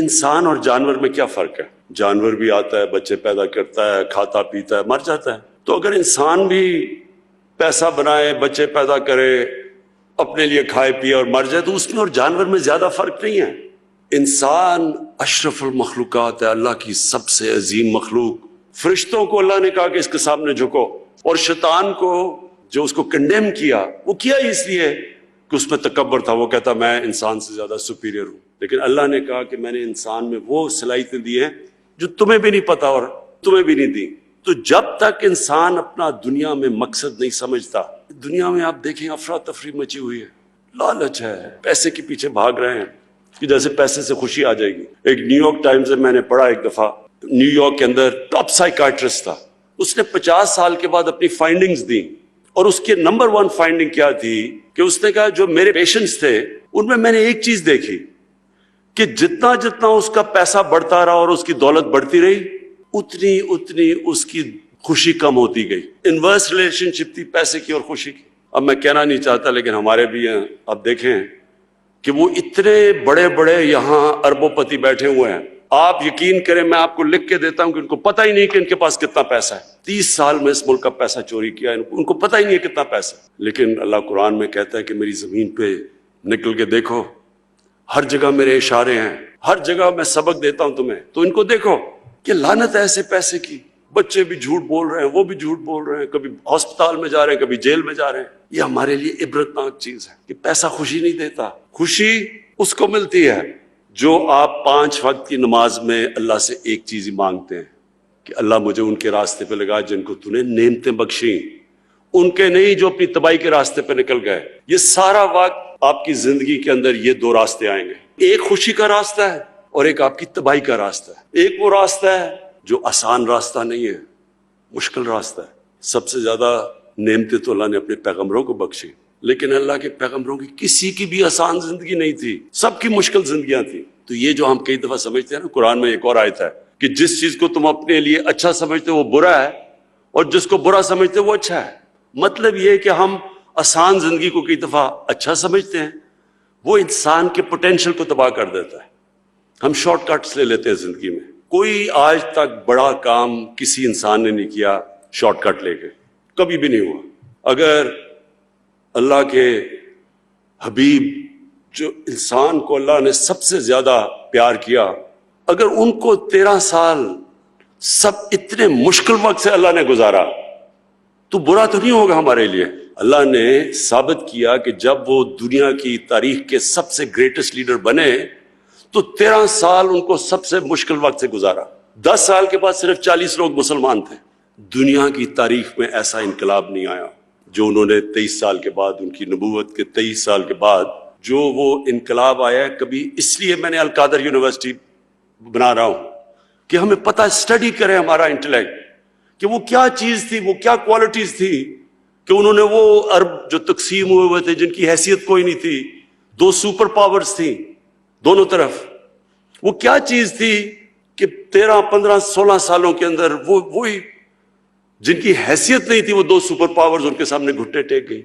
انسان اور جانور میں کیا فرق ہے؟ جانور بھی آتا ہے، بچے پیدا کرتا ہے، کھاتا پیتا ہے، مر جاتا ہے۔ تو اگر انسان بھی پیسہ بنائے، بچے پیدا کرے، اپنے لیے کھائے پیے اور مر جائے، تو اس میں اور جانور میں زیادہ فرق نہیں ہے۔ انسان اشرف المخلوقات ہے، اللہ کی سب سے عظیم مخلوق۔ فرشتوں کو اللہ نے کہا کہ اس کے سامنے جھکو، اور شیطان کو جو اس کو کنڈیم کیا، وہ کیا ہی اس لیے کہ اس میں تکبر تھا، وہ کہتا میں انسان سے زیادہ سپیریئر ہوں۔ لیکن اللہ نے کہا کہ میں نے انسان میں وہ صلاحیتیں دی ہیں جو تمہیں بھی نہیں پتا اور تمہیں بھی نہیں دی۔ تو جب تک انسان اپنا دنیا میں مقصد نہیں سمجھتا، دنیا میں آپ دیکھیں افراتفری مچی ہوئی ہے، لالچ ہے، پیسے کے پیچھے بھاگ رہے ہیں کہ جیسے پیسے سے خوشی آ جائے گی۔ ایک نیو یارک ٹائمز سے میں نے پڑھا ایک دفعہ، نیو یارک کے اندر ٹاپ سائیکاٹرسٹ تھا، اس نے 50 سال کے بعد اپنی فائنڈنگز دی، اور اس کے نمبر 1 فائنڈنگ کیا تھی کہ اس نے کہا جو میرے پیشنٹس تھے ان میں میں نے ایک چیز دیکھی کہ جتنا جتنا اس کا پیسہ بڑھتا رہا اور اس کی دولت بڑھتی رہی، اتنی اتنی اس کی خوشی کم ہوتی گئی۔ انورس ریلیشن شپ تھی پیسے کی اور خوشی کی۔ اب میں کہنا نہیں چاہتا لیکن ہمارے بھی ہیں، اب دیکھیں کہ وہ اتنے بڑے بڑے یہاں اربوں پتی بیٹھے ہوئے ہیں، آپ یقین کریں میں آپ کو لکھ کے دیتا ہوں کہ ان کو پتہ ہی نہیں کہ ان کے پاس کتنا پیسہ ہے۔ 30 سال میں اس ملک کا پیسہ چوری کیا، ان کو پتہ ہی نہیں ہے کتنا پیسہ ہے۔ لیکن اللہ قرآن میں کہتا ہے کہ میری زمین پہ نکل کے دیکھو، ہر جگہ میرے اشارے ہیں، ہر جگہ میں سبق دیتا ہوں تمہیں، تو ان کو دیکھو کہ لعنت ہے ایسے پیسے کی۔ بچے بھی جھوٹ بول رہے ہیں، وہ بھی جھوٹ بول رہے ہیں، کبھی ہسپتال میں جا رہے ہیں، کبھی جیل میں جا رہے ہیں۔ یہ ہمارے لیے عبرتناک چیز ہے کہ پیسہ خوشی نہیں دیتا۔ خوشی اس کو ملتی ہے جو آپ 5 وقت کی نماز میں اللہ سے ایک چیز ہی مانگتے ہیں کہ اللہ مجھے ان کے راستے پہ لگا جن کو تو نے نعمتیں بخشیں، ان کے نہیں جو اپنی تباہی کے راستے پہ نکل گئے۔ یہ سارا وقت آپ کی زندگی کے اندر یہ 2 راستے آئیں گے، ایک خوشی کا راستہ ہے اور ایک آپ کی تباہی کا راستہ ہے۔ ایک وہ راستہ ہے جو آسان راستہ نہیں ہے، مشکل راستہ ہے۔ سب سے زیادہ نعمتیں تو اللہ نے اپنے پیغمبروں کو بخشی، لیکن اللہ کے پیغمبروں کی کسی کی بھی آسان زندگی نہیں تھی، سب کی مشکل زندگیاں تھیں۔ تو یہ جو ہم کئی دفعہ سمجھتے ہیں نا، قرآن میں ایک اور آیت ہے کہ جس چیز کو تم اپنے لیے اچھا سمجھتے وہ برا ہے، اور جس کو برا سمجھتے وہ اچھا ہے۔ مطلب یہ کہ ہم آسان زندگی کو کئی دفعہ اچھا سمجھتے ہیں، وہ انسان کے پوٹینشل کو تباہ کر دیتا ہے۔ ہم شارٹ کٹس لے لیتے ہیں زندگی میں۔ کوئی آج تک بڑا کام کسی انسان نے نہیں کیا شارٹ کٹ لے کے، کبھی بھی نہیں ہوا۔ اگر اللہ کے حبیب جو انسان کو اللہ نے سب سے زیادہ پیار کیا، اگر ان کو 13 سال سب اتنے مشکل وقت سے اللہ نے گزارا تو برا تو نہیں ہوگا ہمارے لیے۔ اللہ نے ثابت کیا کہ جب وہ دنیا کی تاریخ کے سب سے گریٹسٹ لیڈر بنے تو 13 سال ان کو سب سے مشکل وقت سے گزارا۔ 10 سال کے بعد صرف 40 لوگ مسلمان تھے۔ دنیا کی تاریخ میں ایسا انقلاب نہیں آیا جو انہوں نے 23 سال کے بعد، ان کی نبوت کے 23 سال کے بعد جو وہ انقلاب آیا ہے کبھی۔ اس لیے میں نے القادر یونیورسٹی بنا رہا ہوں کہ ہمیں پتہ اسٹڈی کریں ہمارا انٹلیکٹ کہ وہ کیا چیز تھی، وہ کیا کوالٹیز تھی کہ انہوں نے وہ عرب جو تقسیم ہوئے تھے جن کی حیثیت کوئی نہیں تھی، 2 سپر پاورز تھیں دونوں طرف، وہ کیا چیز تھی کہ 13 15 16 سالوں کے اندر وہی جن کی حیثیت نہیں تھی وہ 2 سپر پاورز ان کے سامنے گھٹنے ٹیک گئی۔